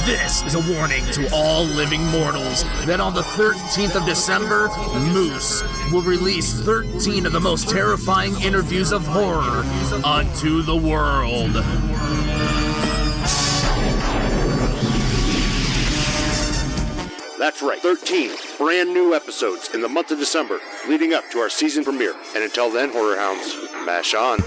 This is a warning to all living mortals that on the 13th of December, Moose will release 13 of the most terrifying interviews of horror unto the world. That's right, 13 brand new episodes in the month of December, leading up to our season premiere. And until then, Horror Hounds, mash on.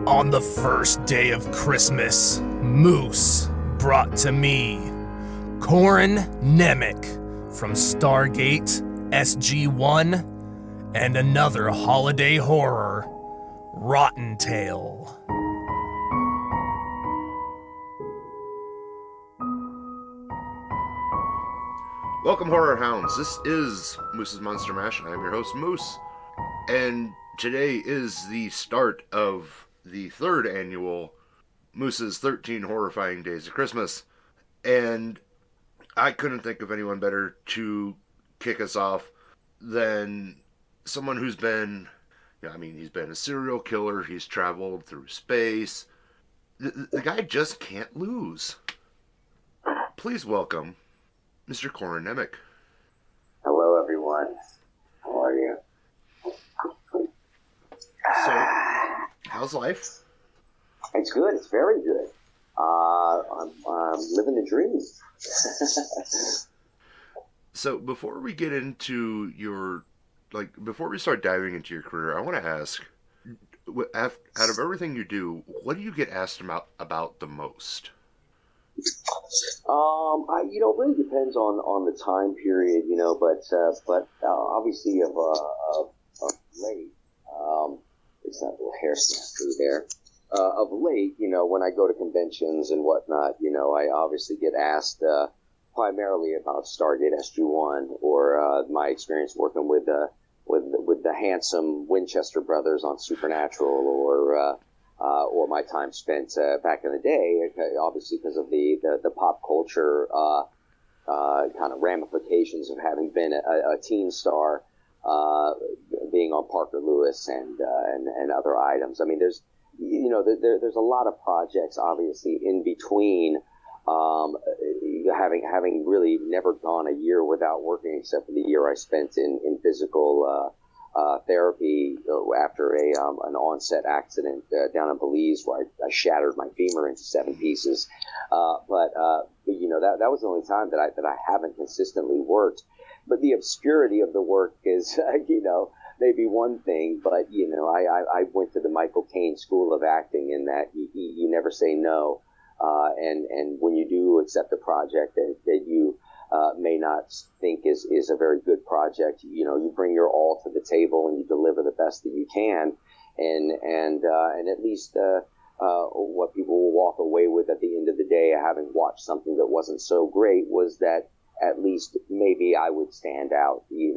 On the first day of Christmas, Moose brought to me Corin Nemec from Stargate SG-1 and another holiday horror, Rottentail. Welcome, Horror Hounds. This is Moose's Monster Mash, and I'm your host, Moose. And today is the start of the third annual Moose's 13 Horror-fying Days of Christmas. And I couldn't think of anyone better to kick us off than someone who's been, he's been a serial killer, he's traveled through space. The guy just can't lose. Please welcome Mr. Corin Nemec. Hello, everyone. How are you? So, how's life? It's good. It's very good. I'm living the dream. So, before we get into before we start diving into your career, I want to ask, out of everything you do, what do you get asked about the most? It really depends on the time period, but obviously of late, it's not a little hair snafu there. Of late, when I go to conventions and whatnot, I obviously get asked primarily about Stargate SG-1 or my experience working with the handsome Winchester brothers on Supernatural, or my time spent back in the day, obviously because of the pop culture kind of ramifications of having been a teen star, being on Parker Lewis and other items. I mean, there's a lot of projects obviously in between. Having really never gone a year without working, except for the year I spent in physical therapy after an onset accident down in Belize, where I shattered my femur into 7 pieces. But that was the only time that I haven't consistently worked. But the obscurity of the work is, maybe one thing, but I went to the Michael Caine School of Acting, in that you never say no. And when you do accept a project that you may not think is a very good project, you bring your all to the table and you deliver the best that you can, and at least what people will walk away with at the end of the day, having watched something that wasn't so great, was that at least maybe I would stand out, in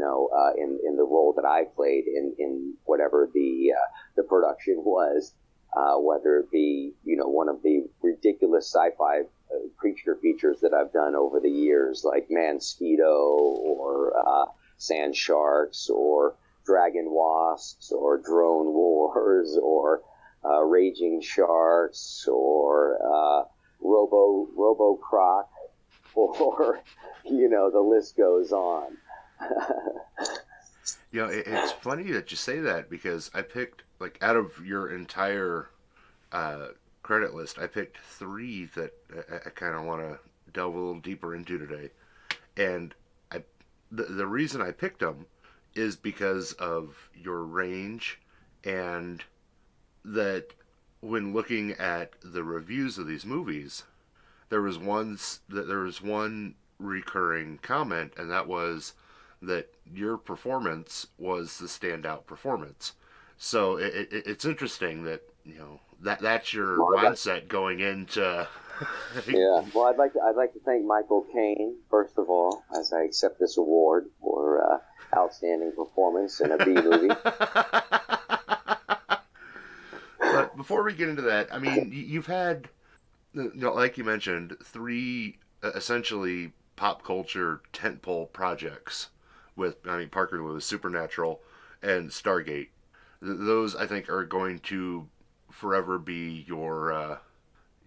the role that I played in whatever the production was. Whether it be, one of the ridiculous sci-fi creature features that I've done over the years, like Mansquito, or Sand Sharks, or Dragon Wasps, or Drone Wars, or Raging Sharks, or Robo Croc, or, the list goes on. It's funny that you say that, because I picked, out of your entire credit list, I picked 3 that I kind of want to delve a little deeper into today. And the reason I picked them is because of your range, and that when looking at the reviews of these movies, there was one recurring comment, and that was that your performance was the standout performance. So it's interesting that that's your mindset going into. Yeah. Well, I'd like to thank Michael Caine first of all, as I accept this award for outstanding performance in a B movie. But before we get into that, I mean, you've had, like you mentioned, 3 essentially pop culture tentpole projects with, I mean, Parker Lewis, Supernatural, and Stargate. Those, I think, are going to forever be your,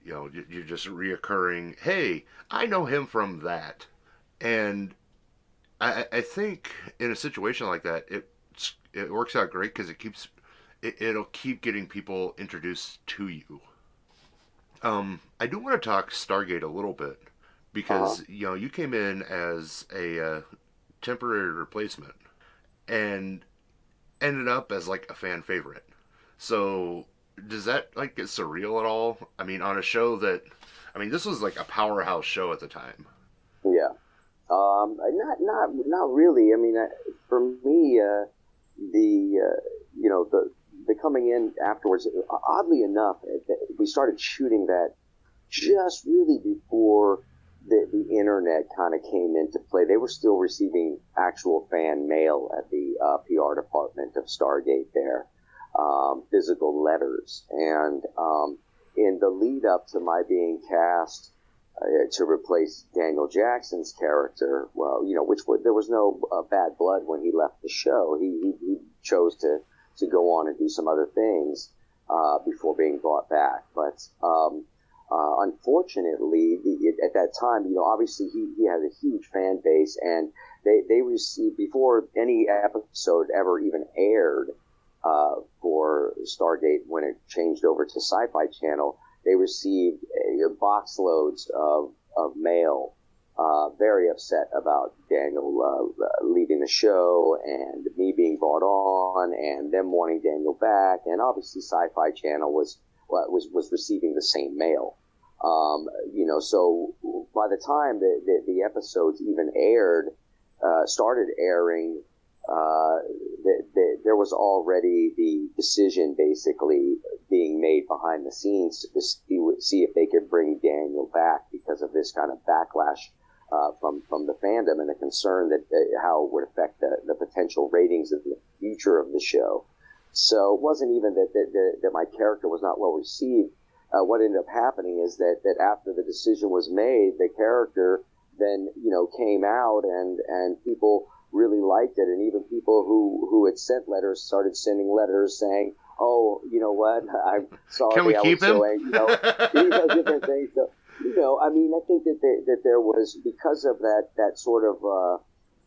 you're just reoccurring, hey, I know him from that. And I think in a situation like that, it works out great because it'll keep getting people introduced to you. I do want to talk Stargate a little bit because you came in as a temporary replacement and ended up as like a fan favorite. So does that like get surreal at all? I mean, on a show that, I mean, this was like a powerhouse show at the time. Yeah. Not really. I mean, for me, the coming in afterwards, oddly enough, we started shooting that just really before the internet kind of came into play. They were still receiving actual fan mail at the PR department of Stargate there, physical letters. And in the lead up to my being cast to replace Daniel Jackson's character, well, there was no bad blood when he left the show. He chose to go on and do some other things before being brought back. But unfortunately, at that time, obviously he had a huge fan base, and they received, before any episode ever even aired for Stargate when it changed over to Sci-Fi Channel, they received box loads of mail, very upset about Daniel leaving the show and me being brought on and them wanting Daniel back. And obviously Sci-Fi Channel was receiving the same mail. So by the time the episodes even started airing, there was already the decision basically being made behind the scenes to see if they could bring Daniel back because of this kind of backlash from the fandom and the concern that how it would affect the potential ratings of the future of the show. So it wasn't even that my character was not well received. What ended up happening is that after the decision was made, the character then came out and people really liked it, and even people who had sent letters started sending letters saying, "Oh, you know what? I'm sorry. Can we keep him?" Different things. So, I mean, I think that there was, because of that sort of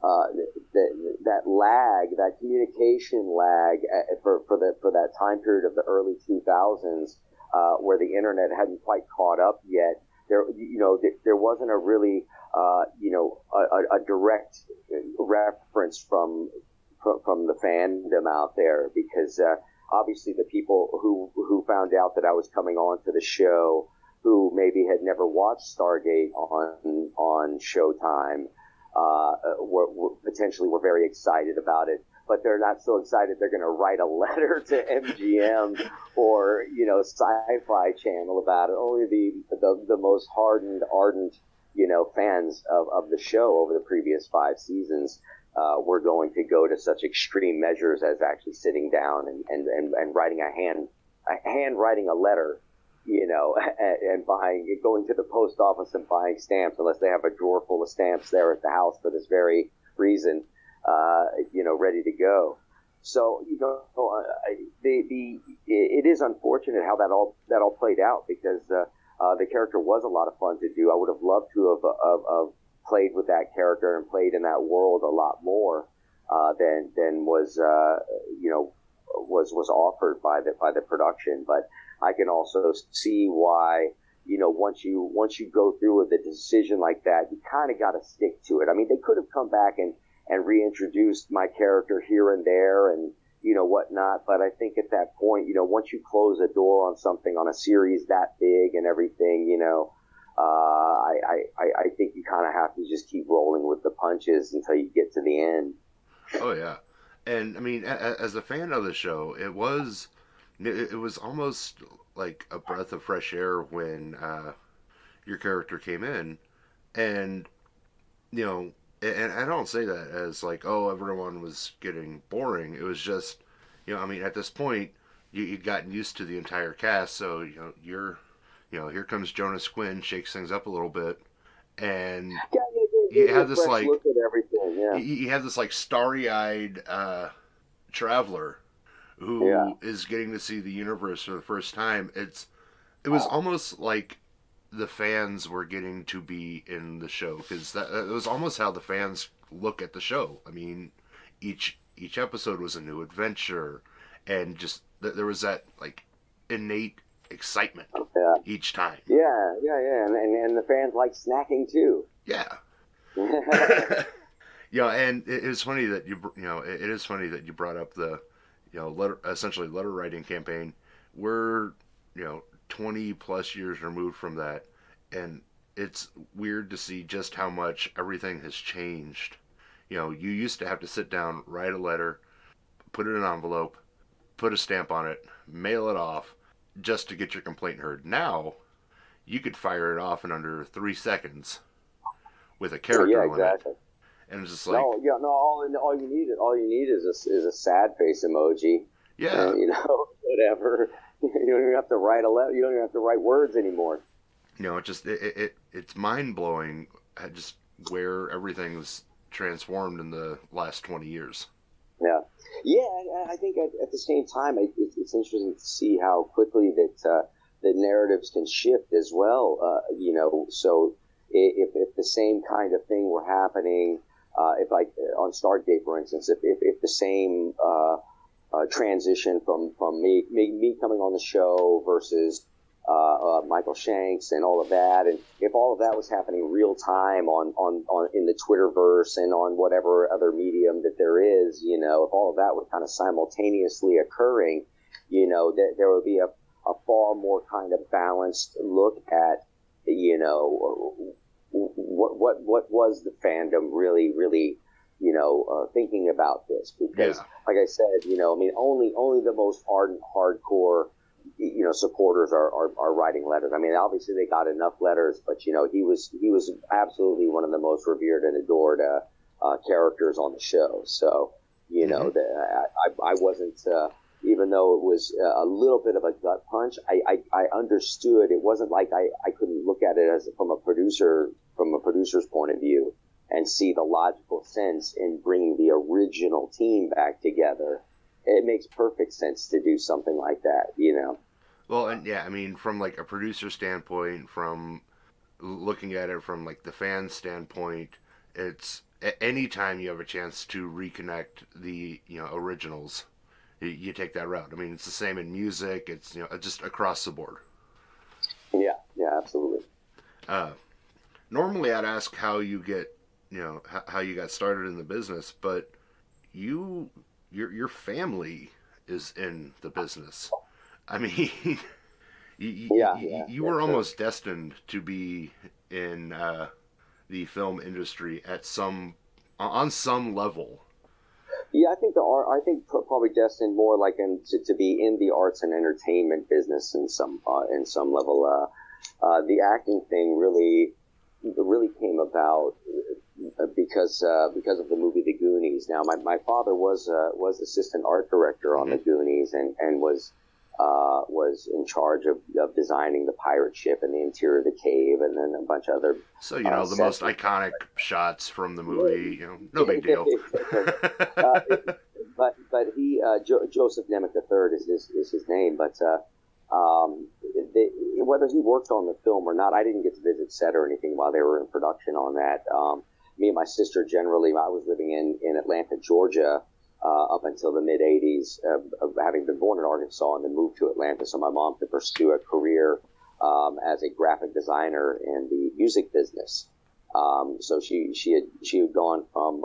that lag, that communication lag for that time period of the early 2000s, where the internet hadn't quite caught up yet. There wasn't a really a direct reference from the fandom out there, because obviously the people who found out that I was coming on to the show, who maybe had never watched Stargate on Showtime, were very excited about it. But they're not so excited they're going to write a letter to MGM or Sci-Fi Channel about it. Only the most hardened, ardent fans of the show over the previous 5 seasons were going to go to such extreme measures as actually sitting down and writing handwriting a letter, and going to the post office and buying stamps, unless they have a drawer full of stamps there at the house for this very reason, ready to go. So it is unfortunate how that all played out, because the character was a lot of fun to do. I would have loved to have played with that character and played in that world a lot more than was offered by the production. But I can also see why, once you go through with a decision like that, you kind of got to stick to it. I mean, they could have come back and reintroduced my character here and there and whatnot, but I think at that point, once you close a door on something, on a series that big and everything, I think you kind of have to just keep rolling with the punches until you get to the end. Oh yeah, and I mean, as a fan of the show, it was almost like a breath of fresh air when your character came in, and you know, and I don't say that as like, oh, everyone was getting boring. It was just, I mean, at this point, you'd gotten used to the entire cast, so here comes Jonas Quinn, shakes things up a little bit, and you have this like look at everything. Yeah, you have this like starry-eyed traveler who is getting to see the universe for the first time. It was almost like the fans were getting to be in the show, because that was almost how the fans look at the show. I mean, each episode was a new adventure, and just there was that like innate excitement each time. Yeah, and the fans like snacking too. Yeah. And it is funny that it is funny that you brought up the essentially letter writing campaign. We're 20 plus years removed from that, and it's weird to see just how much everything has changed. You used to have to sit down, write a letter, put it in an envelope, put a stamp on it, mail it off, just to get your complaint heard. Now, you could fire it off in under 3 seconds with a character limit. And it's just like all you need is a sad face emoji. Yeah. And, whatever. You don't even have to write a letter. You don't even have to write words anymore. It's mind blowing just where everything's transformed in the last 20 years. Yeah. I think at the same time, it's interesting to see how quickly that narratives can shift as well. So if the same kind of thing were happening, if like on Stargate, for instance, if the same transition from me coming on the show versus Michael Shanks and all of that, and if all of that was happening real time on in the Twitterverse and on whatever other medium that there is, if all of that was kind of simultaneously occurring, that there would be a far more kind of balanced look at, what was the fandom really thinking about this, because like I said, only the most ardent hardcore supporters are writing letters. I mean, obviously they got enough letters, but he was absolutely one of the most revered and adored characters on the show. So I wasn't, even though it was a little bit of a gut punch, I understood. It wasn't like I couldn't look at it as from a producer's point of view and see the logical sense in bringing the original team back together. It makes perfect sense to do something like that, Well, and I mean, from like a producer standpoint, from looking at it from like the fan standpoint, it's anytime you have a chance to reconnect the originals, you take that route. I mean, it's the same in music. It's just across the board. Yeah, absolutely. Normally, I'd ask how you get how you got started in the business, but your family is in the business. I mean, you were almost destined to be in the film industry on some level. Yeah, I think probably destined more like to be in the arts and entertainment business in some level. The acting thing really came about because of the movie The Goonies. Now, my father was assistant art director on The Goonies and was in charge of designing the pirate ship and the interior of the cave, and then a bunch of other. So the most iconic shots from the movie, no big deal. But he Joseph Nemec III is his name, but. Whether he worked on the film or not, I didn't get to visit set or anything while they were in production on that. Me and my sister generally, I was living in Atlanta, Georgia, up until the mid 80s, of having been born in Arkansas and then moved to Atlanta. So my mom could pursue a career as a graphic designer in the music business. So she had gone from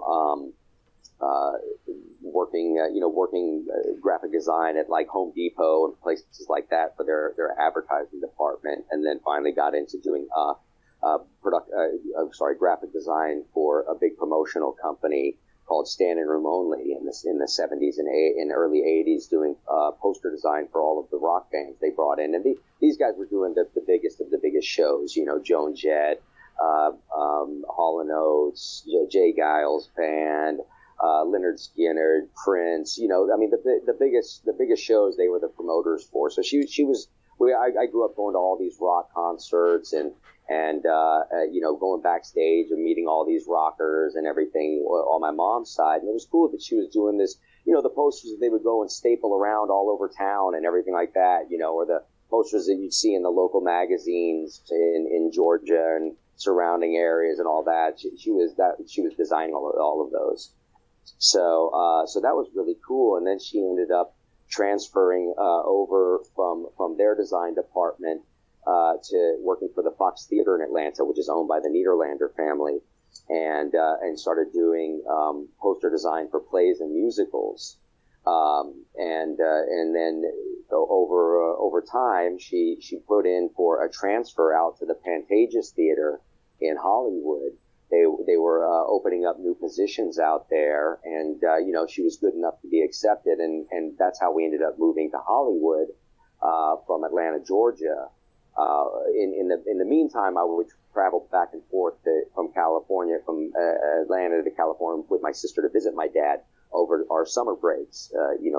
working graphic design at like Home Depot and places like that for their advertising department, and then finally got into doing graphic design for a big promotional company called Standing Room Only in the 70s and in early 80s, doing poster design for all of the rock bands they brought in. And these guys were doing the biggest of the biggest shows, Joan Jett, Hall & Oates, Jay Giles Band, Lynyrd Skynyrd, Prince, the biggest shows they were the promoters for. So I grew up going to all these rock concerts and going backstage and meeting all these rockers and everything on my mom's side. And it was cool that she was doing this, the posters that they would go and staple around all over town and everything like that, or the posters that you'd see in the local magazines in Georgia and surrounding areas and all that. She was designing all of those. So that was really cool. And then she ended up transferring over from their design department to working for the Fox Theater in Atlanta, which is owned by the Niederlander family, and started doing poster design for plays and musicals. And then over time, she put in for a transfer out to the Pantages Theater in Hollywood. They were opening up new positions out there, and she was good enough to be accepted, and that's how we ended up moving to Hollywood from Atlanta, Georgia. In the meantime, I would travel back and forth from California, from Atlanta to California with my sister to visit my dad over our summer breaks, we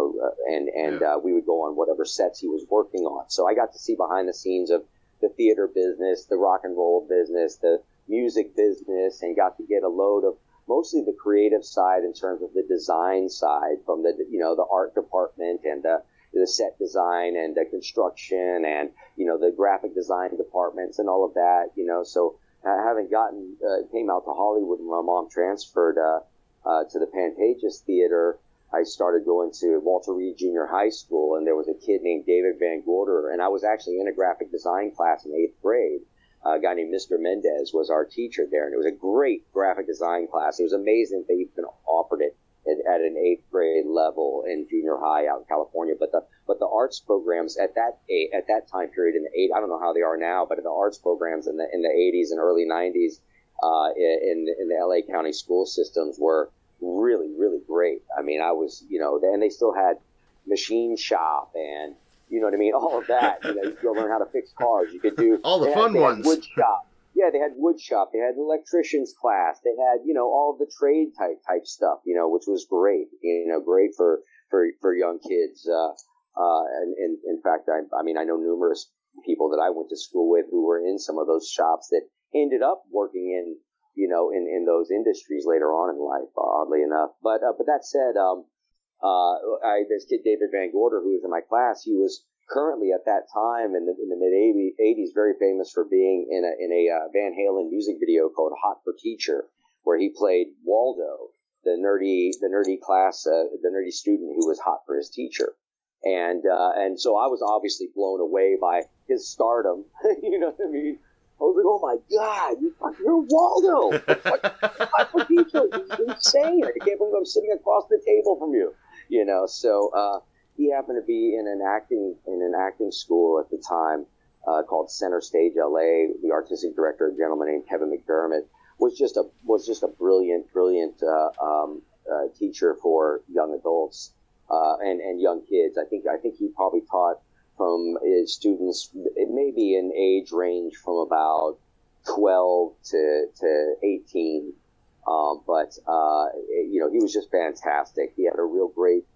would go on whatever sets he was working on. So I got to see behind the scenes of the theater business, the rock and roll business, the music business, and got to get a load of mostly the creative side in terms of the design side from the art department and the set design and the construction and the graphic design departments and all of that. So having came out to Hollywood when my mom transferred to the Pantages Theater, I started going to Walter Reed Junior High School, and there was a kid named David Van Gorder, and I was actually in a graphic design class in 8th grade. A guy named Mr. Mendez was our teacher there, and it was a great graphic design class. It was amazing that they even offered it at an 8th grade level in junior high out in California. But the arts programs at that time period in the I don't know how they are now, but the arts programs in the 80s and early 90s in the LA County school systems were really, really great. I mean, I was, and they still had machine shop and, all of that. You could go learn how to fix cars. You could do all the fun ones. Wood shop. Yeah, they had wood shop. They had an electrician's class. They had, all of the trade type stuff, which was great. Great for young kids. And in fact, I know numerous people that I went to school with who were in some of those shops that ended up working in those industries later on in life, oddly enough. But that said, this kid David Van Gorder, who was in my class, he was currently at that time in the mid '80s very famous for being in a Van Halen music video called "Hot for Teacher," where he played Waldo, the nerdy student who was hot for his teacher. And so I was obviously blown away by his stardom. You know what I mean? I was like, oh my God, you're Waldo. Hot for Teacher. It's insane. I can't believe I'm sitting across the table from you. So he happened to be in an acting school at the time called Center Stage LA. The artistic director, a gentleman named Kevin McDermott, was just a brilliant teacher for young adults and young kids. I think he probably taught from his students, it may be an age range from about 12 to 18. But he was just fantastic. He had a real great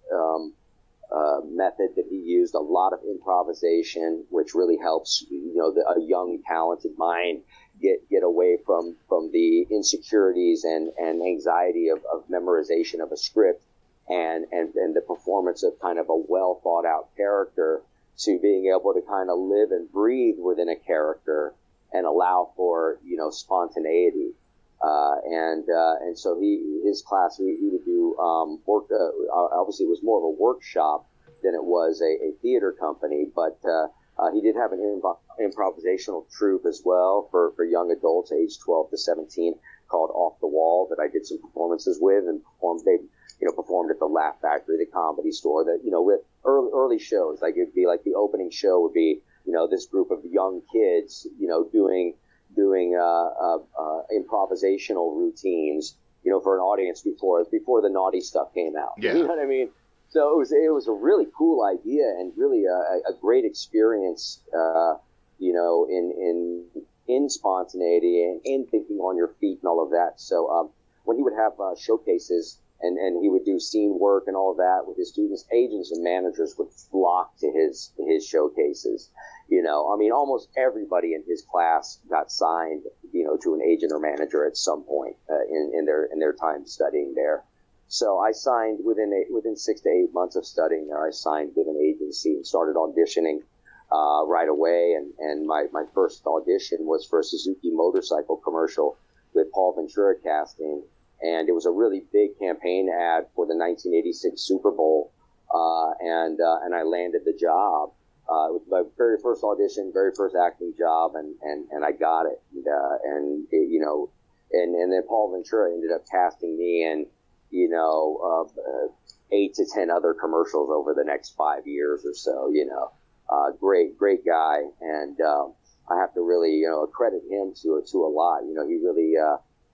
method that he used, a lot of improvisation, which really helps a young talented mind get away from the insecurities and anxiety of memorization of a script and the performance of kind of a well thought out character, to being able to kind of live and breathe within a character and allow for spontaneity. And so his class, he would do work. Obviously, it was more of a workshop than it was a theater company, but he did have an improvisational troupe as well for young adults, aged 12 to 17, called Off the Wall, that I did some performances with, and performed at the Laugh Factory, the Comedy Store. That with early shows, like it'd be like the opening show would be this group of young kids doing doing improvisational routines, for an audience before the naughty stuff came out. Yeah. You know what I mean? So it was a really cool idea and really a great experience, in spontaneity and in thinking on your feet and all of that. So when he would have showcases and he would do scene work and all of that with his students, agents and managers would flock to his showcases. Almost everybody in his class got signed, to an agent or manager at some point in their time studying there. So I signed within 6 to 8 months of studying there. I signed with an agency and started auditioning right away. And my first audition was for a Suzuki motorcycle commercial with Paul Ventura casting. And it was a really big campaign ad for the 1986 Super Bowl. And I landed the job. It was my very first audition, very first acting job, and I got it. And then Paul Ventura ended up casting me in, 8 to 10 other commercials over the next 5 years or so. Great guy, and I have to really credit him to a lot. He really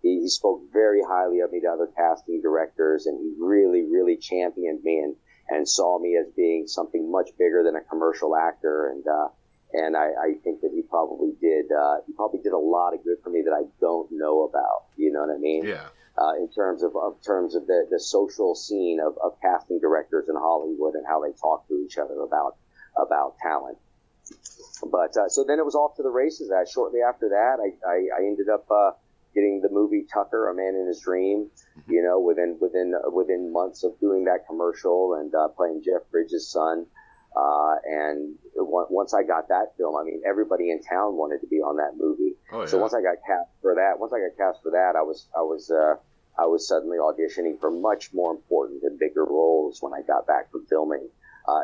he spoke very highly of me to other casting directors, and he really championed me and saw me as being something much bigger than a commercial actor, and I think that he probably did a lot of good for me that I don't know about. You know what I mean? Yeah. In terms of the social scene of casting directors in Hollywood and how they talk to each other about talent. But so then it was off to the races. Shortly after that, I ended up getting the movie Tucker, A Man in His Dream. Within months of doing that commercial and playing Jeff Bridges' son. And once I got that film, everybody in town wanted to be on that movie. Oh, yeah. So once I got cast for that, I was suddenly auditioning for much more important and bigger roles when I got back from filming.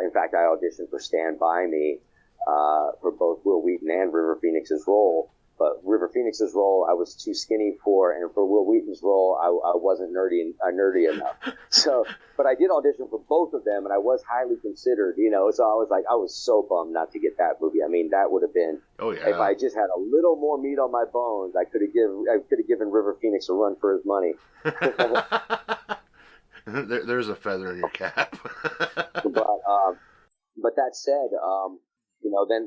In fact, I auditioned for Stand By Me for both Will Wheaton and River Phoenix's role. But River Phoenix's role, I was too skinny for, and for Will Wheaton's role, I wasn't nerdy enough. So, but I did audition for both of them, and I was highly considered. So I was so bummed not to get that movie. That would have been, if I just had a little more meat on my bones, I could have given River Phoenix a run for his money. There's a feather in your cap. But that said,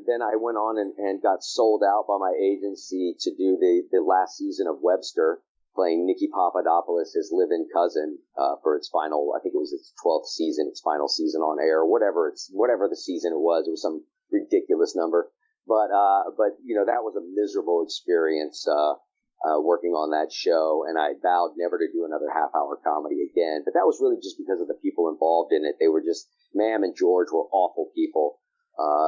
then I went on and got sold out by my agency to do the last season of Webster, playing Nikki Papadopoulos, his live-in cousin, for its final, I think it was its 12th season, its final season on air, whatever the season it was some ridiculous number. But that was a miserable experience, working on that show, and I vowed never to do another half-hour comedy again. But that was really just because of the people involved in it. They were just, Mam and George were awful people.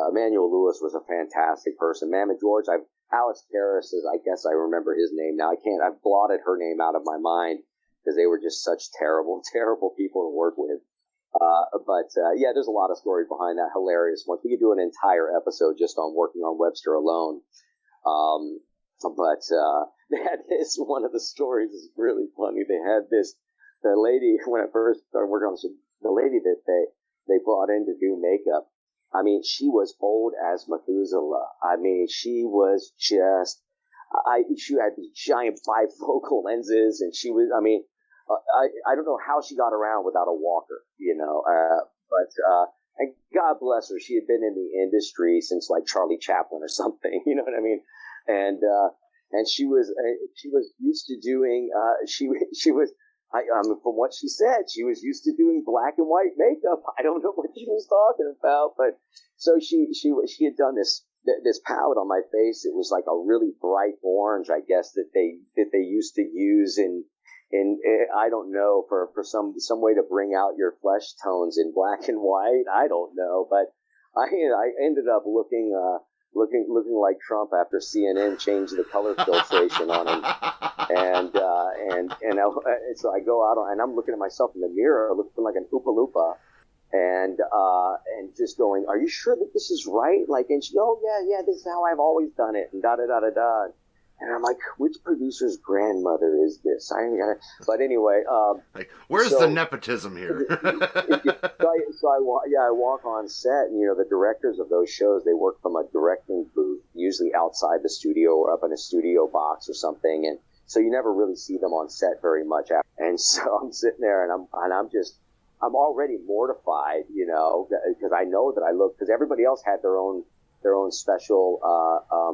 Emmanuel Lewis was a fantastic person. Mam and George, Alex Karras is, I guess I remember his name now. I've blotted her name out of my mind because they were just such terrible, terrible people to work with. But there's a lot of stories behind that hilarious ones. We could do an entire episode just on working on Webster alone. But they had this, one of the stories is really funny. They had the lady, when I first started working on this, the lady that they brought in to do makeup. She was old as Methuselah. She was just, she had these giant bifocal lenses, and she was, I don't know how she got around without a walker, but and God bless her. She had been in the industry since like Charlie Chaplin or something, you know what I mean? And she was used to doing, from what she said, she was used to doing black and white makeup. I don't know what she was talking about, but so she had done this palette on my face. It was like a really bright orange, I guess, that they used to use in I don't know, for some way to bring out your flesh tones in black and white. I don't know, but I ended up looking like Trump after CNN changed the color filtration on him. So I go out and I'm looking at myself in the mirror, looking like an Oompa Loompa, and just going, "Are you sure that this is right?" And she, "Oh yeah, this is how I've always done it," and da da da da da. And I'm like, which producer's grandmother is this? But anyway, where's the nepotism here? I walk on set, and the directors of those shows, they work from a directing booth, usually outside the studio or up in a studio box or something. And so you never really see them on set very much. And so I'm sitting there and I'm already mortified, because I know that I look, because everybody else had their own special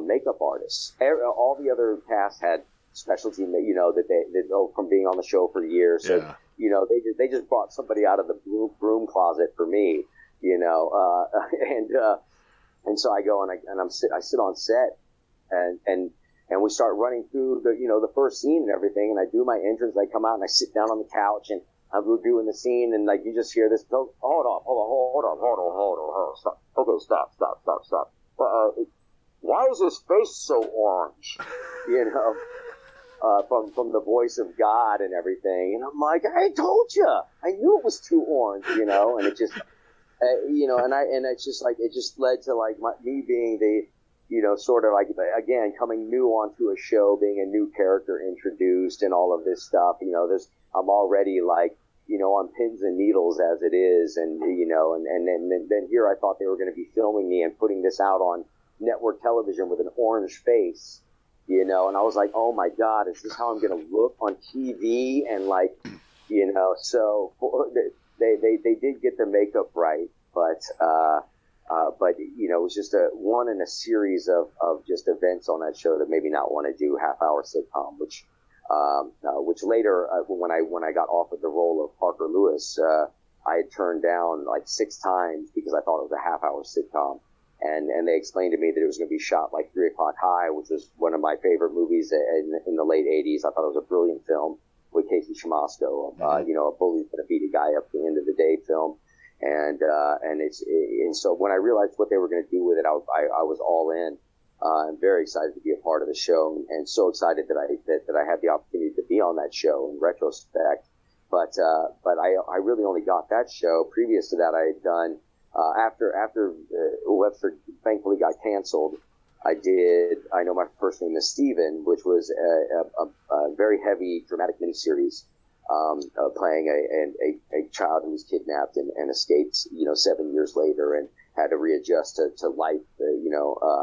makeup artists. All the other cast had specialty, that from being on the show for years. So, they just brought somebody out of the broom closet for me, and so I go and I sit on set and we start running through the first scene and everything, and I do my entrance. I come out and I sit down on the couch and we're doing the scene, and like you just hear this. Hold on, stop. Okay, stop. Why is his face so orange? From the voice of God and everything, and I'm like, I told you, I knew it was too orange, and it just, and it's just like it just led to like me being the, sort of like again coming new onto a show, being a new character introduced, and all of this stuff. I'm already like, on pins and needles as it is, and then here I thought they were going to be filming me and putting this out on network television with an orange face. And I was like, oh my God, is this how I'm going to look on TV? And like, so they did get the makeup right, but it was just one in a series of just events on that show that made me not want to do half-hour sitcom, which later, when I got offered the role of Parker Lewis, I had turned down like 6 times because I thought it was a half-hour sitcom. And they explained to me that it was going to be shot like 3 O'Clock High, which was one of my favorite movies in the late 80s. I thought it was a brilliant film with Casey Shamasco, a bully's going to beat a guy up at the end of the day film. And so when I realized what they were going to do with it, I was all in. I'm very excited to be a part of the show, and so excited that I had the opportunity to be on that show in retrospect. But I really only got that show. Previous to that, I had done, after Webster thankfully got canceled, I Know My First Name is Steven, which was a very heavy dramatic miniseries, playing a child who was kidnapped and escaped, 7 years later, and had to readjust to life,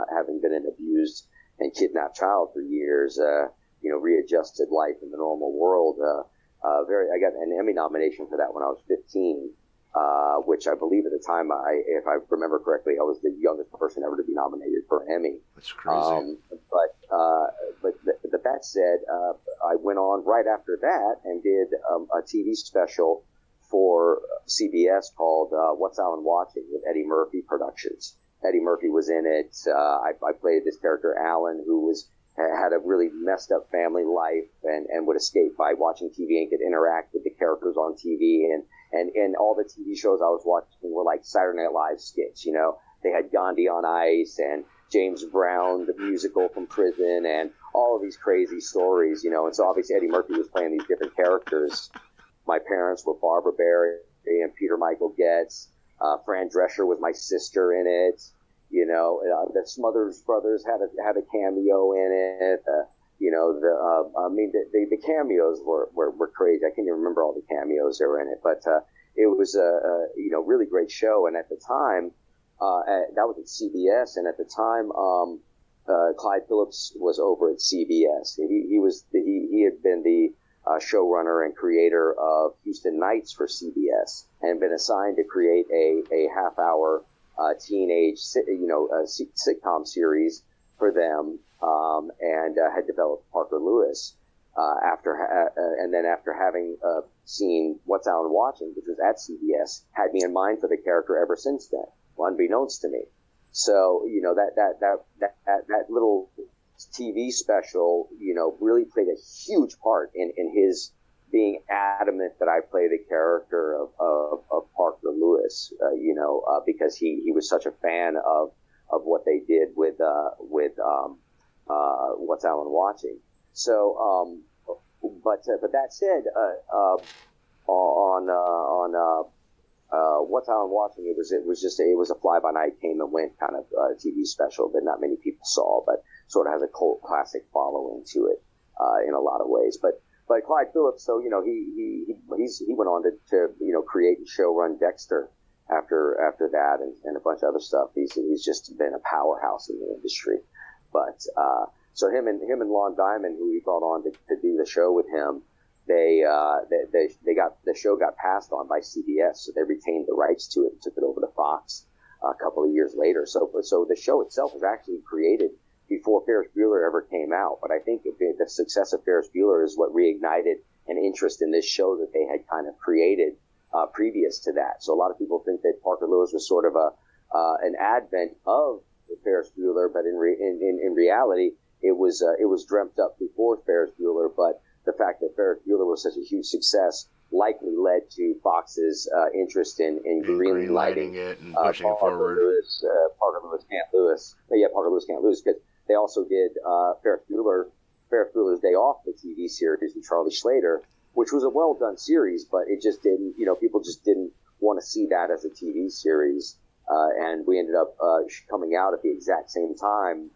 having been an abused and kidnapped child for years, readjusted life in the normal world. I got an Emmy nomination for that when I was 15. Which I believe at the time, if I remember correctly, I was the youngest person ever to be nominated for an Emmy. That's crazy. But that said, I went on right after that and did a TV special for CBS called What's Alan Watching with Eddie Murphy Productions. Eddie Murphy was in it. I played this character, Alan, who had a really messed up family life and would escape by watching TV and could interact with the characters on TV. And all the TV shows I was watching were like Saturday Night Live skits, They had Gandhi on Ice and James Brown, the musical from prison, and all of these crazy stories, And so obviously Eddie Murphy was playing these different characters. My parents were Barbara Barry and Peter Michael Getz. Fran Drescher was my sister in it. The Smothers Brothers had a cameo in it. The cameos were crazy. I can't even remember all the cameos that were in it, but it was a really great show. And at the time, that was at CBS, and at the time, Clyde Phillips was over at CBS. He had been the showrunner and creator of Houston Nights for CBS, and been assigned to create a half-hour teenage sitcom series for them. And had developed Parker Lewis after having seen What's Alan Watching, which was at CBS, had me in mind for the character ever since then, unbeknownst to me. So that little TV special, really played a huge part in his being adamant that I play the character of Parker Lewis, because he was such a fan of what they did with What's Alan Watching. So, but that said, on What's Alan Watching, it was a fly by night, came and went kind of TV special that not many people saw, but sort of has a cult classic following to it in a lot of ways. But Clyde Phillips, so he went on to create and showrun Dexter after that, and a bunch of other stuff. He's just been a powerhouse in the industry. But so him and Lon Diamond, who we brought on to do the show with him, they got the show got passed on by CBS, so they retained the rights to it and took it over to Fox a couple of years later. So the show itself was actually created before Ferris Bueller ever came out. But I think the success of Ferris Bueller is what reignited an interest in this show that they had kind of created previous to that. So a lot of people think that Parker Lewis was sort of an advent of Ferris Bueller, but in reality, it was dreamt up before Ferris Bueller. But the fact that Ferris Bueller was such a huge success likely led to Fox's interest in greenlighting it and pushing it forward. Parker Lewis Can't Lose, because they also did Ferris Bueller's Day Off, the TV series with Charlie Slater, which was a well done series, but it just didn't, people just didn't want to see that as a TV series, and we ended up coming out at the exact same time.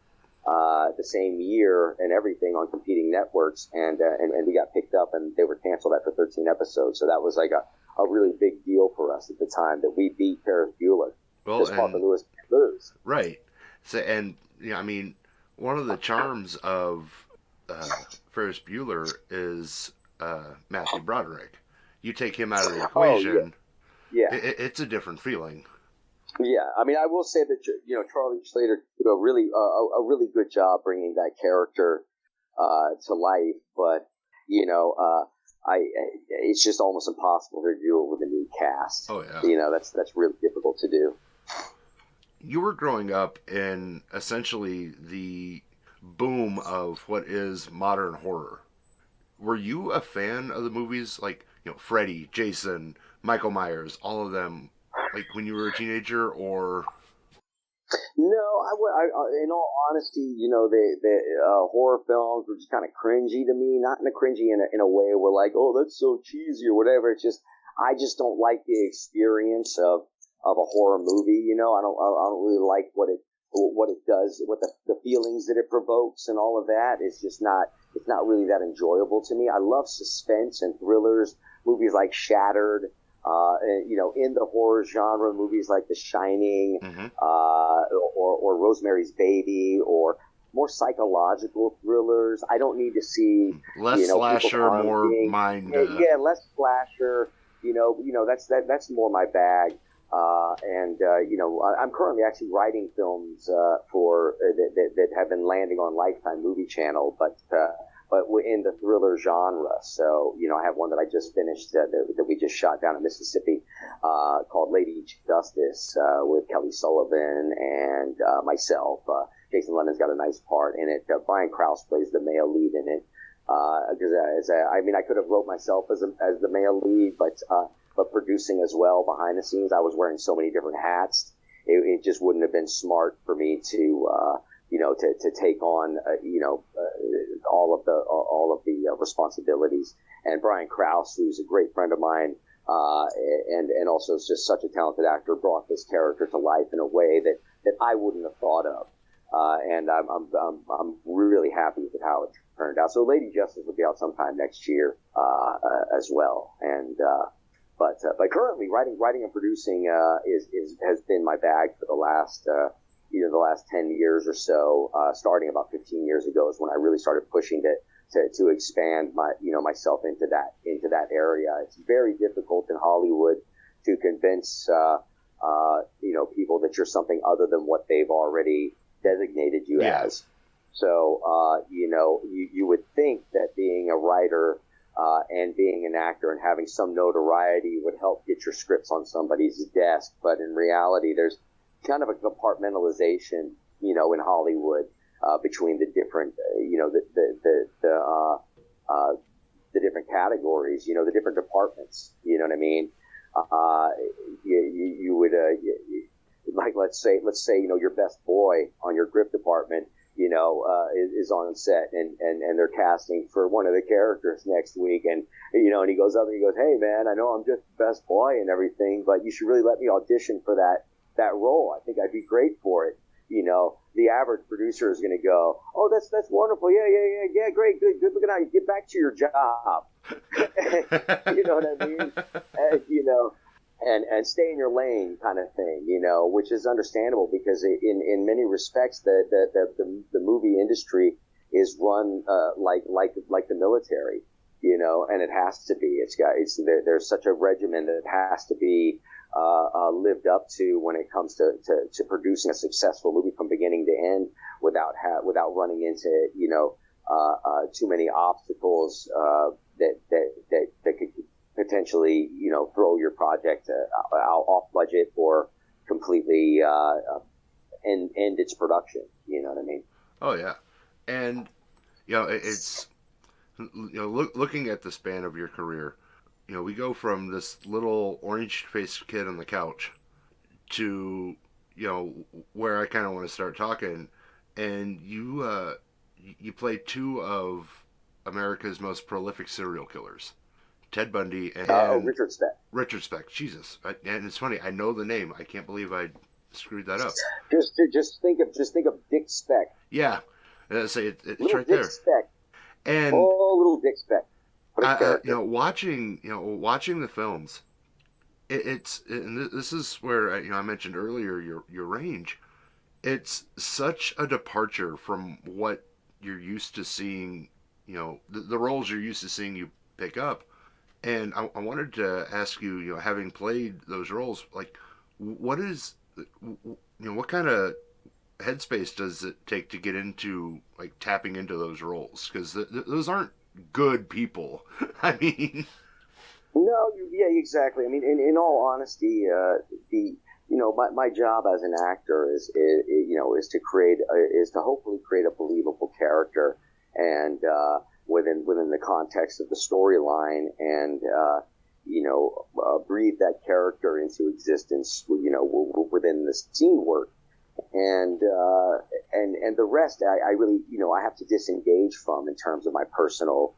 The same year and everything on competing networks, and we got picked up, and they were canceled after 13 episodes. So that was like a really big deal for us at the time that we beat Ferris Bueller. Well, Parker Lewis can't lose. Right. So, and one of the charms of Ferris Bueller is Matthew Broderick. You take him out of the equation, it's a different feeling. Yeah, I mean, I will say that Charlie Slater did a really good job bringing that character to life, but it's just almost impossible to do it with a new cast. Oh yeah, that's really difficult to do. You were growing up in essentially the boom of what is modern horror. Were you a fan of the movies like Freddy, Jason, Michael Myers, all of them? Like when you were a teenager, or? No, in all honesty, the horror films were just kind of cringy to me. Not in a cringy in a way where like, oh, that's so cheesy or whatever. It's just I just don't like the experience of a horror movie. I don't really like what it does, what the feelings that it provokes and all of that. It's not really that enjoyable to me. I love suspense and thrillers, movies like Shattered. In the horror genre, movies like The Shining, or Rosemary's Baby, or more psychological thrillers. I don't need to see less slasher, more mind. Less slasher. That's more my bag. I'm currently actually writing films that have been landing on Lifetime Movie Channel, but in the thriller genre. So, I have one that I just finished that we just shot down in Mississippi called Lady Justice with Kelly Sullivan and myself. Jason London's got a nice part in it. Brian Krause plays the male lead in it. I could have wrote myself as the male lead, but producing as well behind the scenes, I was wearing so many different hats. It just wouldn't have been smart for me to take on, all of the responsibilities. And Brian Krause, who's a great friend of mine, and also is just such a talented actor, brought this character to life in a way that I wouldn't have thought of. And I'm really happy with how it turned out. So Lady Justice will be out sometime next year, as well. And, but currently writing and producing, has been my bag for the last 10 years or so, starting about 15 years ago is when I really started pushing to expand myself into that area. It's very difficult in Hollywood to convince, people that you're something other than what they've already designated you as. So, you would think that being a writer, and being an actor and having some notoriety would help get your scripts on somebody's desk. But in reality, there's kind of a compartmentalization, in Hollywood, between the different, the different categories, the different departments. You know what I mean? You would, like, let's say, your best boy on your grip department, is on set and they're casting for one of the characters next week. And he goes up and he goes, "Hey man, I know I'm just best boy and everything, but you should really let me audition for that role. I think I'd be great for it." The average producer is going to go, "Oh, that's wonderful. Yeah, great, good looking out. You get back to your job." You know what I mean? and stay in your lane kind of thing, which is understandable because in many respects the movie industry is run like the military, and it has to be. There's such a regimen that it has to be lived up to when it comes to producing a successful movie from beginning to end without running into too many obstacles that could potentially throw your project off budget or completely end its production. You know what I mean? Oh yeah, and it's looking at the span of your career. We go from this little orange-faced kid on the couch to, where I kind of want to start talking. And you play two of America's most prolific serial killers, Ted Bundy and Richard Speck. Richard Speck, Jesus. And it's funny, I know the name. I can't believe I screwed that up. Just think of Dick Speck. Yeah, it's right Dick there. Speck. And little Dick Speck. watching the films, and this is where I mentioned earlier your range. It's such a departure from what you're used to seeing. The roles you're used to seeing you pick up. And I wanted to ask you, having played those roles, like, what kind of headspace does it take to get into, like, tapping into those roles? Because those aren't good people. I mean, no, yeah, exactly. I mean, in all honesty, my job as an actor is to hopefully create a believable character, and within the context of the storyline, and breathe that character into existence, within the scene work, and the rest, I really, I have to disengage from in terms of my personal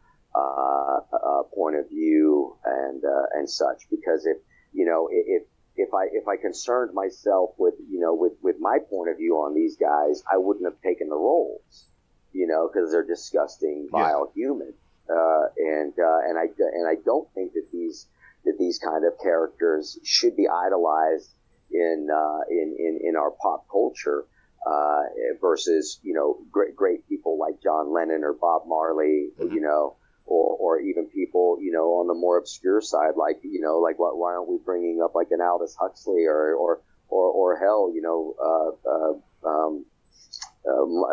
point of view and such, because if I concerned myself with my point of view on these guys, I wouldn't have taken the roles, because they're disgusting, vile humans, and I don't think that these kind of characters should be idolized in our pop culture, versus great people like John Lennon or Bob Marley, or even people on the more obscure side, like why aren't we bringing up like an Aldous Huxley or hell,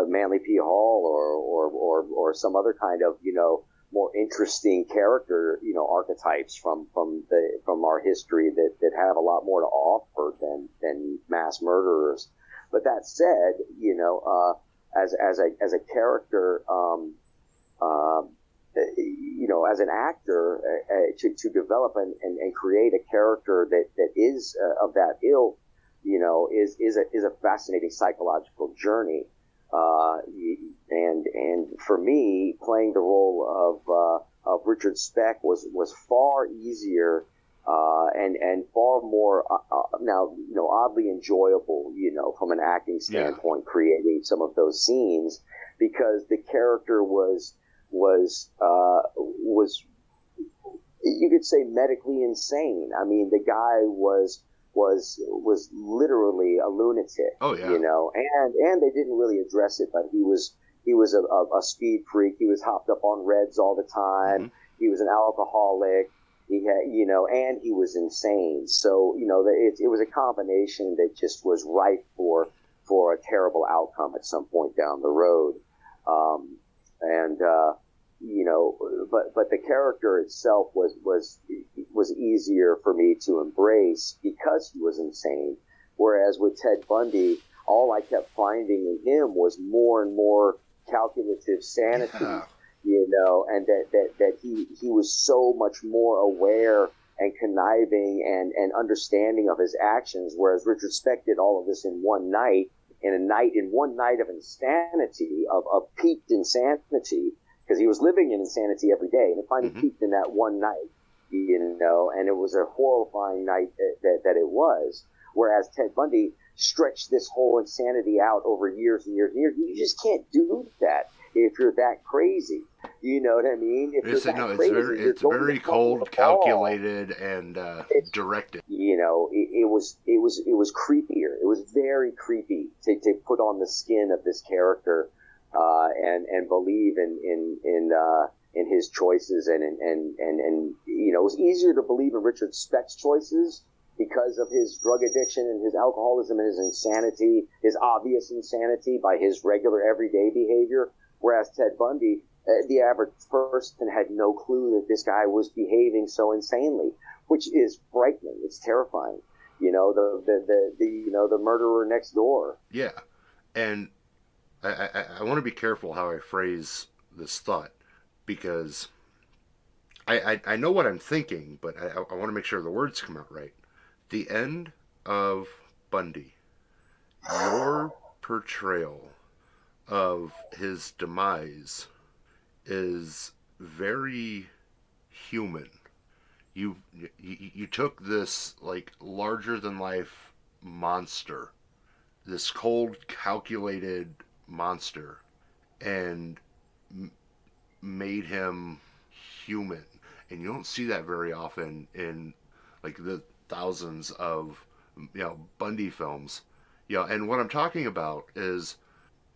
Manly P. Hall or some other kind of more interesting character archetypes from our history that have a lot more to offer than mass murderers. But that said, as a character, as an actor, to develop and create a character that is of that ilk, is a fascinating psychological journey. And for me, playing the role of Richard Speck was far easier, and far more oddly enjoyable, from an acting standpoint, creating some of those scenes, because the character was you could say medically insane. I mean, the guy was literally a lunatic. Oh yeah. And they didn't really address it, but he was a speed freak. He was hopped up on reds all the time. Mm-hmm. He was an alcoholic. He had, and he was insane. So, it was a combination that just was ripe for a terrible outcome at some point down the road. But the character itself was easier for me to embrace because he was insane. Whereas with Ted Bundy, all I kept finding in him was more and more calculative sanity, and that he was so much more aware and conniving and understanding of his actions, whereas Richard Speck did all of this in one night, in one night of insanity, of peaked insanity, because he was living in insanity every day, and it finally peaked in that one night, and it was a horrifying night that it was. Whereas Ted Bundy stretched this whole insanity out over years and years and years. You just can't do that if you're that crazy. You know what I mean? It's very cold, calculated, and directed. it was creepier. It was very creepy to put on the skin of this character and believe in his choices, and it was easier to believe in Richard Speck's choices because of his drug addiction and his alcoholism and his insanity, his obvious insanity by his regular everyday behavior. Whereas Ted Bundy, the average person had no clue that this guy was behaving so insanely, which is frightening. It's terrifying. The murderer next door. Yeah, and I want to be careful how I phrase this thought, because I know what I'm thinking, but I want to make sure the words come out right. The end of Bundy, your portrayal of his demise is very human. You took this like larger than life monster, this cold, calculated monster, and made him human. And you don't see that very often in like the thousands of Bundy films. And what I'm talking about is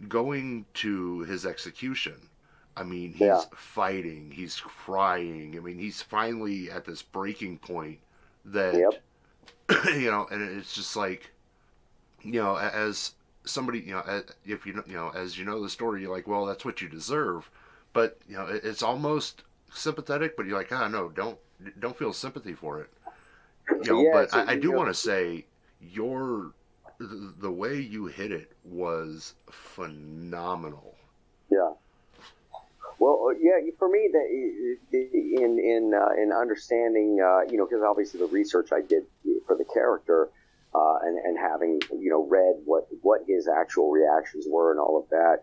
going to his execution. I mean, he's fighting, he's crying. I mean, he's finally at this breaking point that, and it's just like, as somebody, if as you know the story, you're like, well, that's what you deserve. But, it's almost sympathetic, but you're like, no, don't feel sympathy for it. But I do want to say the way you hit it was phenomenal. Yeah. Well, for me, in understanding, because obviously the research I did for the character, and having read what his actual reactions were and all of that,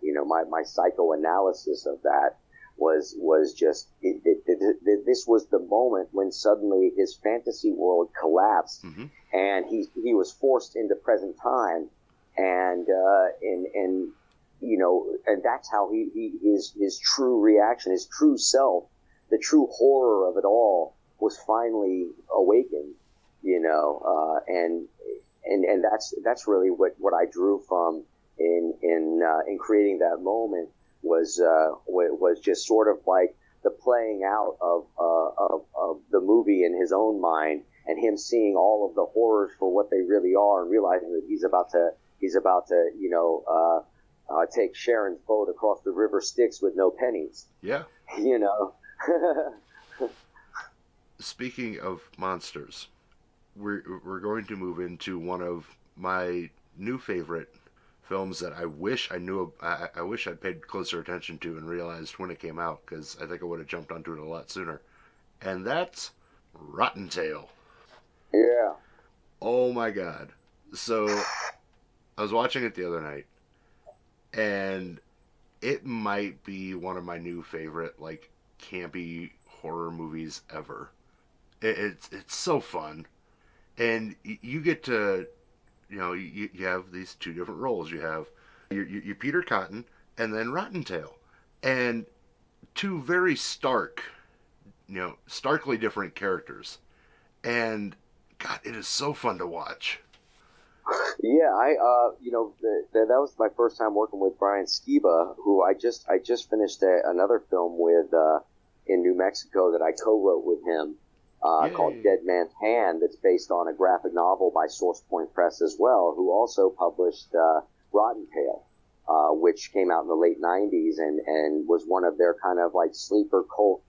my psychoanalysis of that was just this was the moment when suddenly his fantasy world collapsed, mm-hmm. and he was forced into present time, and that's how his true reaction, his true self, the true horror of it all was finally awakened, and that's really what I drew from in creating that moment was just sort of like the playing out of the movie in his own mind, and him seeing all of the horrors for what they really are, and realizing that he's about to take Sharon's boat across the river Styx with no pennies. Yeah. Speaking of monsters, we're going to move into one of my new favorite films that I wish I knew. I wish I'd paid closer attention to and realized when it came out, because I think I would have jumped onto it a lot sooner. And that's Rottentail. Yeah. Oh my God. So I was watching it the other night, and it might be one of my new favorite like campy horror movies ever. It's so fun, and you get to you have these two different roles. You have your Peter Cotton and then Rottentail, and two very starkly different characters. And God, it is so fun to watch. Yeah, that was my first time working with Brian Skiba, who I just finished another film with in New Mexico that I co-wrote with him. Called Dead Man's Hand, that's based on a graphic novel by Source Point Press as well, who also published Rottentail, which came out in the late 90s and was one of their kind of like sleeper cult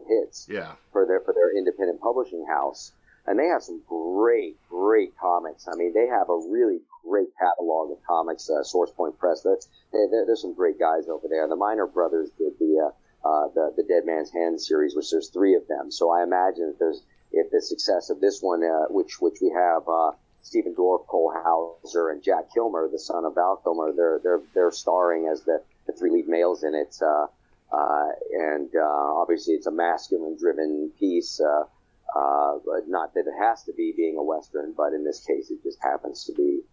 hits for their independent publishing house. And they have some great comics. I mean, they have a really great catalog of comics, Source Point Press. There's some great guys over there. The Minor Brothers did the Dead Man's Hand series, which there's 3 of them. So I imagine if the success of this one, which we have Stephen Dorff, Cole Hauser, and Jack Kilmer, the son of Val Kilmer, they're starring as the 3 lead males in it. And obviously it's a masculine-driven piece. Not that it has to be, being a Western, but in this case it just happens to be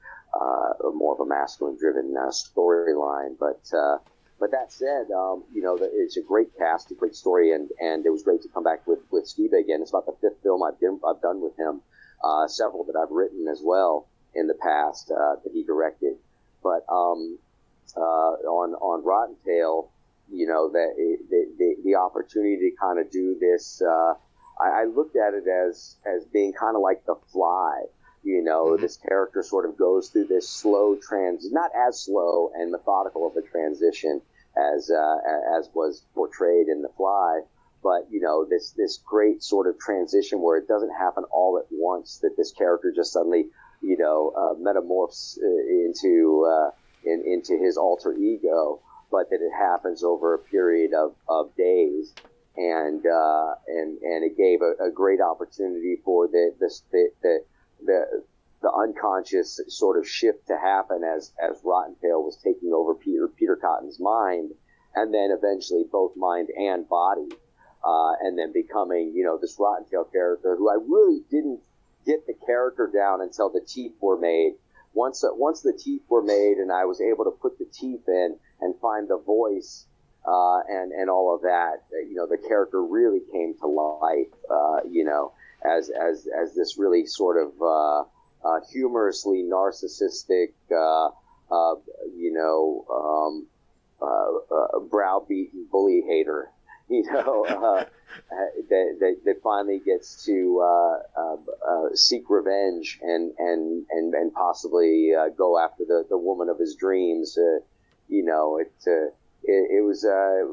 more of a masculine-driven storyline. But that said, it's a great cast, a great story, and it was great to come back with Steve again. It's about the 5th film I've done with him. several that I've written as well in the past that he directed. But on Rottentail, the opportunity to kind of do this, I looked at it as being kind of like The Fly. This character sort of goes through this slow not as slow and methodical of a transition as was portrayed in The Fly, but this great sort of transition where it doesn't happen all at once, that this character just suddenly metamorphs into his alter ego, but that it happens over a period of days, and it gave a great opportunity for the unconscious sort of shift to happen as Rottentail was taking over Peter Cotton's mind, and then eventually both mind and body, and then becoming this Rottentail character who I really didn't get the character down until the teeth were made. Once the teeth were made and I was able to put the teeth in and find the voice and all of that, the character really came to life. As this really sort of humorously narcissistic, browbeaten bully hater, that finally gets to seek revenge and possibly go after the woman of his dreams. It was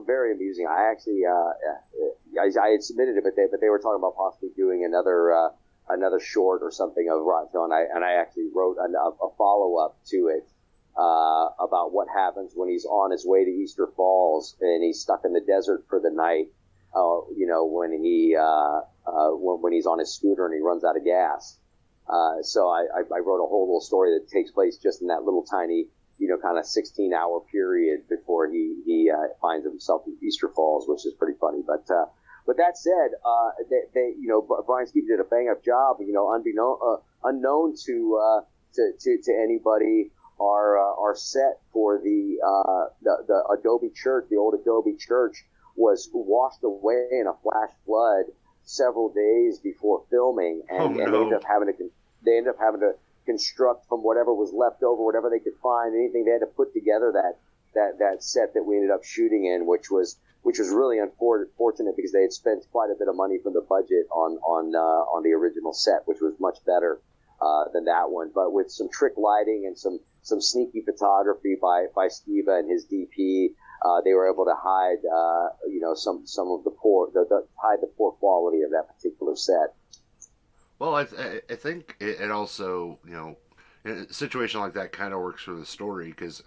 very amusing. I actually I had submitted it, but they were talking about possibly doing another short or something of Rottentail, and I actually wrote a follow up to it about what happens when he's on his way to Easter Falls and he's stuck in the desert for the night. When he's on his scooter and he runs out of gas. So I wrote a whole little story that takes place just in that little tiny, kind of 16-hour period before he finds himself in Easter Falls, which is pretty funny. But that said, Brian Steve did a bang-up job. Unknown to anybody, our set for the Adobe Church, the old Adobe Church, was washed away in a flash flood several days before filming, and they ended up having to construct from whatever was left over, whatever they could find, anything. They had to put together that set that we ended up shooting in, which was really unfortunate because they had spent quite a bit of money from the budget on the original set, which was much better than that one. But with some trick lighting and some sneaky photography by Steve and his DP, they were able to hide some of the poor quality of that particular set. Well, I think it also, in a situation like that kind of works for the story, because,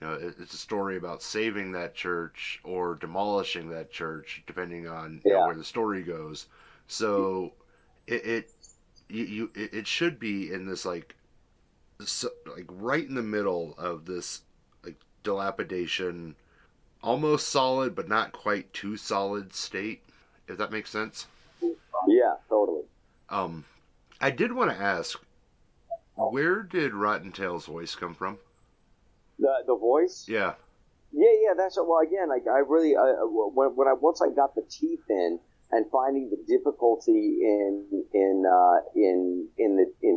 it's a story about saving that church or demolishing that church, depending on where the story goes. So it should be in this like right in the middle of this like dilapidation, almost solid but not quite too solid state, if that makes sense. Yeah, totally. I did want to ask, where did Rottentail's voice come from? The voice? Yeah. Yeah. That's well. Again, I really once I got the teeth in and finding the difficulty in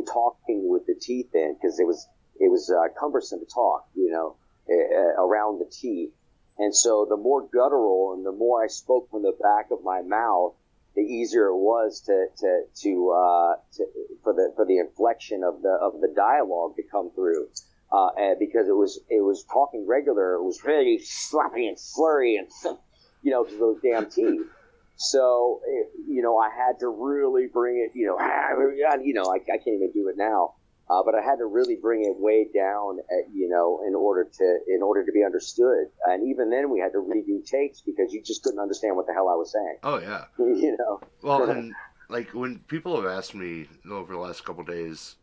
talking with the teeth in, because it was cumbersome to talk, around the teeth, and so the more guttural and the more I spoke from the back of my mouth, the easier it was for the inflection of the dialogue to come through, and because it was talking regular, it was really sloppy and slurry and because of those damn teeth. So I had to really bring it, I can't even do it now, but I had to really bring it way down, in order to be understood. And even then, we had to redo takes because you just couldn't understand what the hell I was saying. Oh yeah. Well, and like when people have asked me over the last couple of days,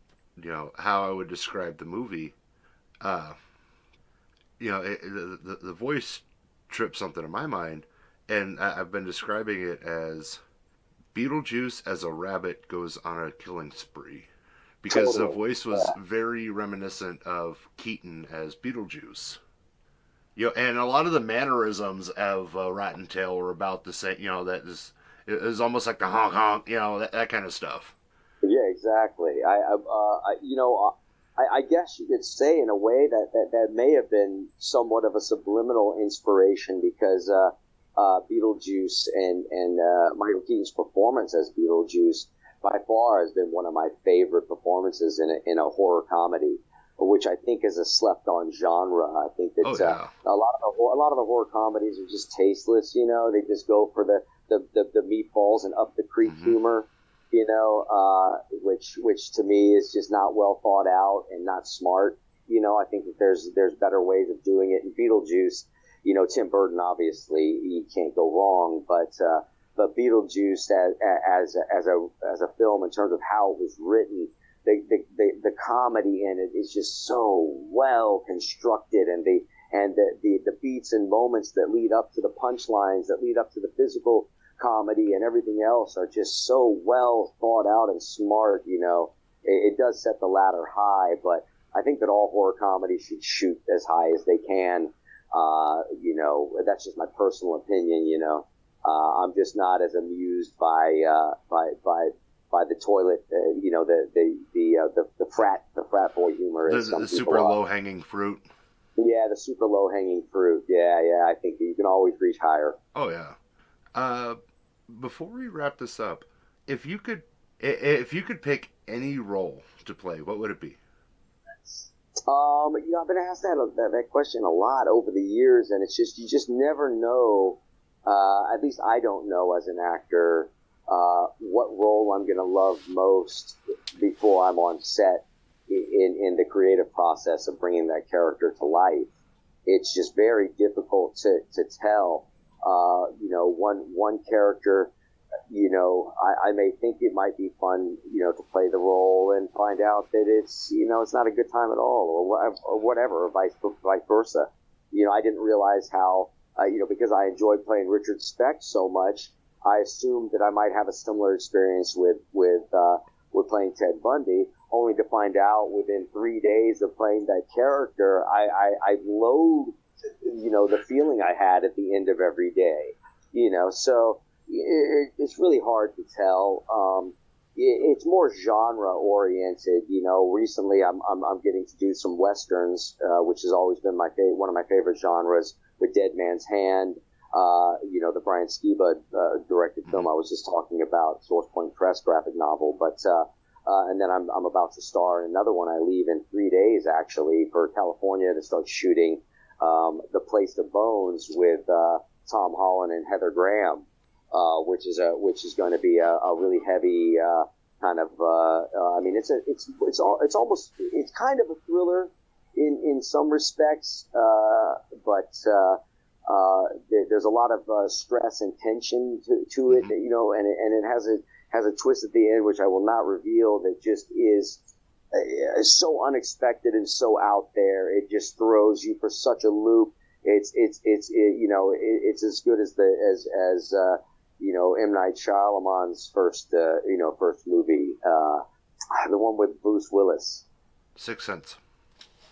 how I would describe the movie, the voice tripped something in my mind, and I've been describing it as Beetlejuice as a rabbit goes on a killing spree. Because the voice was very reminiscent of Keaton as Beetlejuice. And a lot of the mannerisms of Rottentail were about the same, it was almost like the honk honk, that kind of stuff. Yeah, exactly. I guess you could say in a way that may have been somewhat of a subliminal inspiration, because Beetlejuice and Michael Keaton's performance as Beetlejuice by far has been one of my favorite performances in a horror comedy, which I think is a slept-on genre. I think that a lot of the horror comedies are just tasteless. You know, they just go for the meatballs and up the creek humor. You know, which to me is just not well thought out and not smart. You know, I think that there's better ways of doing it. And Beetlejuice, you know, Tim Burton, obviously, you can't go wrong, but Beetlejuice as a film, in terms of how it was written, the comedy in it is just so well constructed, and the beats and moments that lead up to the punchlines, that lead up to the physical comedy and everything else, are just so well thought out and smart. You know, it does set the ladder high, but I think that all horror comedies should shoot as high as they can. You know, that's just my personal opinion. You know, I'm just not as amused by the toilet, you know, the frat boy humor. The super low hanging fruit. Yeah, the super low hanging fruit. Yeah. I think you can always reach higher. Oh yeah. Before we wrap this up, if you could pick any role to play, what would it be? You know, I've been asked that question a lot over the years, and it's just, you just never know. At least I don't know as an actor what role I'm going to love most before I'm on set in the creative process of bringing that character to life. It's just very difficult to tell. You know, one character, you know, I may think it might be fun, you know, to play the role and find out that it's, you know, it's not a good time at all, or whatever, or vice versa. You know, I didn't realize how, you know, because I enjoyed playing Richard Speck so much, I assumed that I might have a similar experience with playing Ted Bundy, only to find out within 3 days of playing that character, I loathed, you know, the feeling I had at the end of every day, you know. So it's really hard to tell. It's more genre oriented, you know. Recently, I'm getting to do some westerns, which has always been one of my favorite genres, with Dead Man's Hand. You know, the Brian Skiba directed film I was just talking about, Source Point Press graphic novel. But and then I'm about to star in another one. I leave in 3 days actually for California to start shooting The Place of Bones with Tom Holland and Heather Graham, which is going to be a really heavy kind of. I mean, it's kind of a thriller in some respects, but there's a lot of stress and tension to it, you know, and it has a twist at the end, which I will not reveal, that just is so unexpected and so out there. It just throws you for such a loop. It's you know, it's as good as you know, M. Night Shyamalan's first movie, the one with Bruce Willis. Sixth Sense.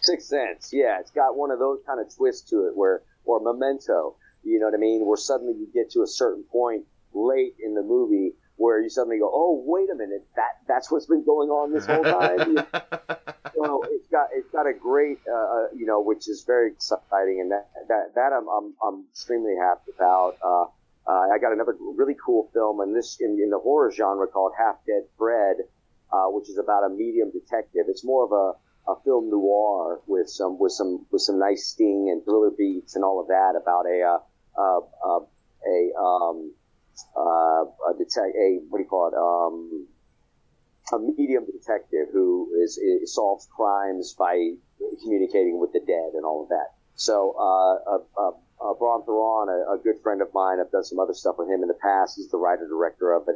Sixth Sense, yeah. It's got one of those kind of twists to it, or Memento, you know what I mean? Where suddenly you get to a certain point late in the movie where you suddenly go, oh, wait a minute, that's what's been going on this whole time. So it's got a great, you know, which is very exciting, and that I'm extremely happy about. I got another really cool film in the horror genre called Half Dead Fred, which is about a medium detective. It's more of a film noir with some nice sting and thriller beats and all of that, about a medium detective who solves crimes by communicating with the dead and all of that. So Bron Theron, a good friend of mine, I've done some other stuff with him in the past. He's the writer-director of a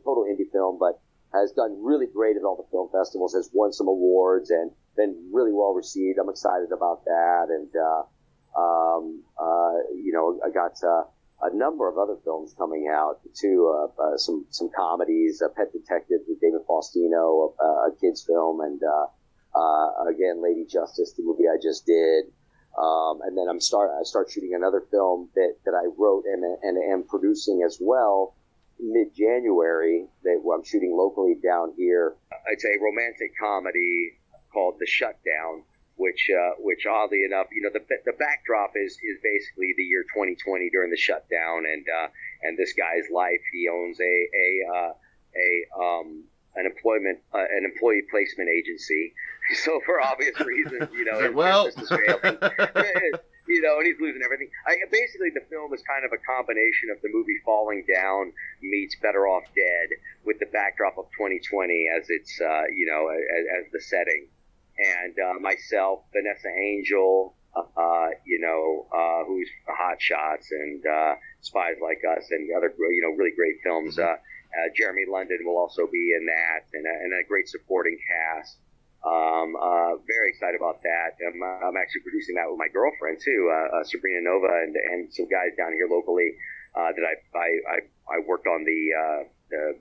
total indie film, but has done really great at all the film festivals, has won some awards, and been really well received. I'm excited about that. And, you know, I got a number of other films coming out too, some comedies, Pet Detective with David Faustino, a kid's film, and again, Lady Justice, the movie I just did. And then I start shooting another film that I wrote and am producing as well, mid-January that I'm shooting locally down here. It's a romantic comedy called The Shutdown, which oddly enough, the backdrop is basically the year 2020 during the shutdown, and this guy's life. He owns an employee placement agency. So for obvious reasons, his business is failing. And he's losing everything. Basically, the film is kind of a combination of the movie Falling Down meets Better Off Dead, with the backdrop of 2020 as its, as the setting. And myself, Vanessa Angel, who's Hot Shots and Spies Like Us, and other, really great films. Jeremy London will also be in that, and a great supporting cast. Very excited about that. I'm actually producing that with my girlfriend too, Sabrina Nova, and some guys down here locally that I worked on the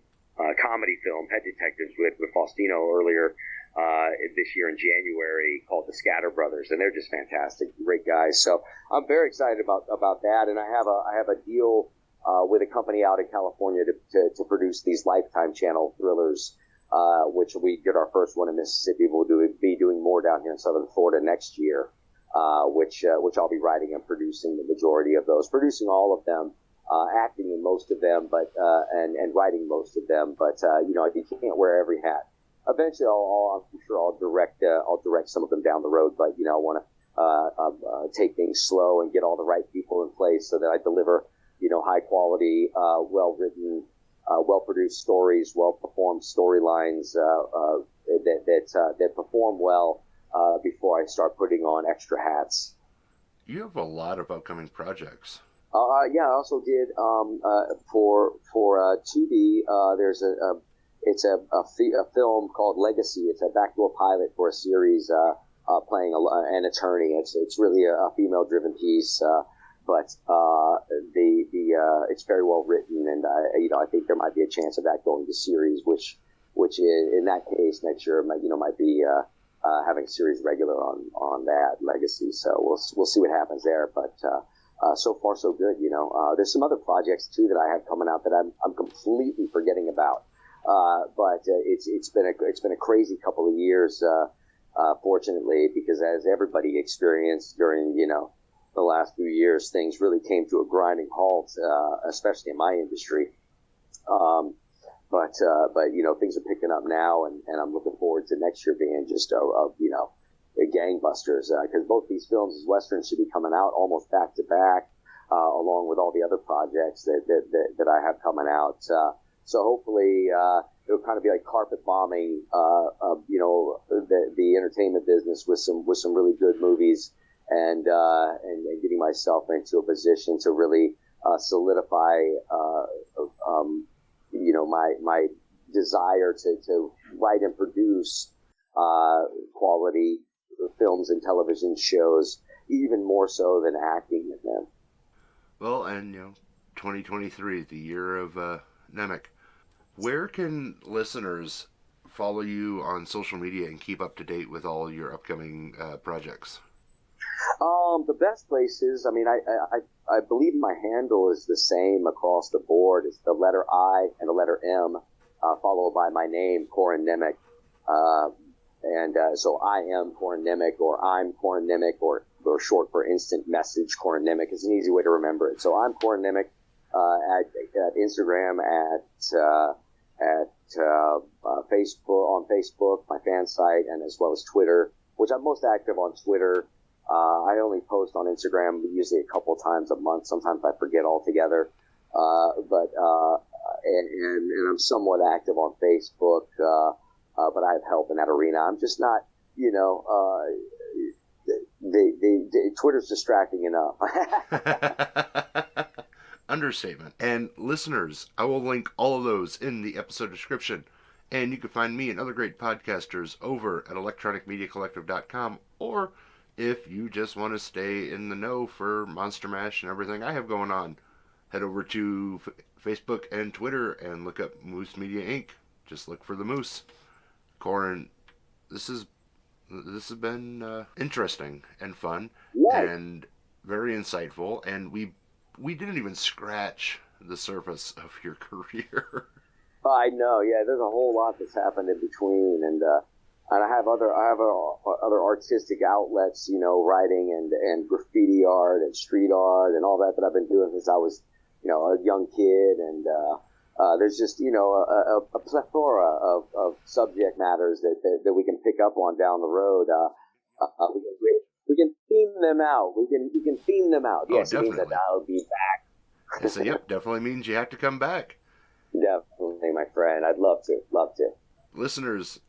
comedy film Pet Detectives with Faustino earlier this year in January, called The Scatter Brothers, and they're just fantastic, great guys. So I'm very excited about that, and I have a deal with a company out in California to produce these Lifetime Channel thrillers. Which we did our first one in Mississippi. We'll be doing more down here in Southern Florida next year, which I'll be writing and producing the majority of those, producing all of them, acting in most of them, but and writing most of them. But you can't wear every hat. Eventually, I'm sure I'll direct some of them down the road. But I want to take things slow and get all the right people in place so that I deliver high quality, well written, well-produced stories, well-performed storylines that perform well before I start putting on extra hats. You have a lot of upcoming projects. Yeah, I also did for Tubi. There's a film called Legacy. It's a backdoor pilot for a series playing an attorney. It's really a female-driven piece. But it's very well written, and I think there might be a chance of that going to series, which in that case next year might be having a series regular on that Legacy. So we'll see what happens there. But so far so good. There's some other projects too that I have coming out that I'm completely forgetting about. But it's been a crazy couple of years, fortunately, because as everybody experienced during the last few years, things really came to a grinding halt, especially in my industry. But things are picking up now, and I'm looking forward to next year being just a gangbusters, because both these films as westerns should be coming out almost back to back, along with all the other projects that I have coming out. So hopefully it'll kind of be like carpet bombing, the entertainment business with some really good movies. And getting myself into a position to really solidify, my desire to write and produce quality films and television shows, even more so than acting in them. Well, and 2023, the year of Nemec. Where can listeners follow you on social media and keep up to date with all your upcoming projects? The best places, I believe my handle is the same across the board. It's the letter I and the letter M, followed by my name, Corin Nemec. So I am Corin Nemec, or I'm Corin Nemec, or short for instant message, Corin Nemec is an easy way to remember it. So I'm Corin Nemec at Instagram, at Facebook, on Facebook, my fan site, and as well as Twitter, which I'm most active on Twitter. I only post on Instagram usually a couple times a month. Sometimes I forget altogether. But I'm somewhat active on Facebook. But I have help in that arena. I'm just not, Twitter's distracting enough. Understatement. And listeners, I will link all of those in the episode description. And you can find me and other great podcasters over at electronicmediacollective.com, or if you just want to stay in the know for Monster Mash and everything I have going on, head over to Facebook and Twitter and look up Moose Media Inc. Just look for the Moose. Corin, this has been interesting and fun, and very insightful, and we didn't even scratch the surface of your career. I know, yeah. There's a whole lot that's happened in between, and I have other artistic outlets, you know, writing and graffiti art and street art and all that I've been doing since I was, you know, a young kid, and there's just, you know, a plethora of subject matters that we can pick up on down the road. We can theme them out. We can theme them out. Oh, yes, it means that definitely. I'll be back. So, yep, definitely means you have to come back. Definitely, my friend. I'd love to. Listeners,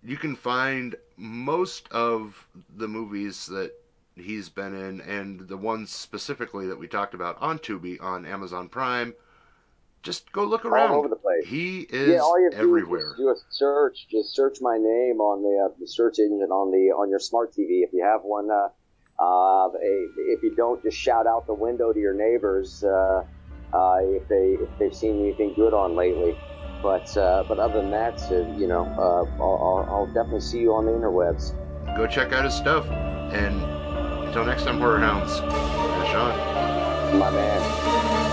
you can find most of the movies that he's been in, and the ones specifically that we talked about on Tubi, on Amazon Prime. Just go look around. All over the place. He is all you have to everywhere. do is do a search. Just search my name on the search engine on your smart TV if you have one. If you don't, just shout out the window to your neighbors if they've seen anything good on lately. But other than that, you know, I'll definitely see you on the interwebs. Go check out his stuff. And until next time, Horror Hounds. Sean. My man.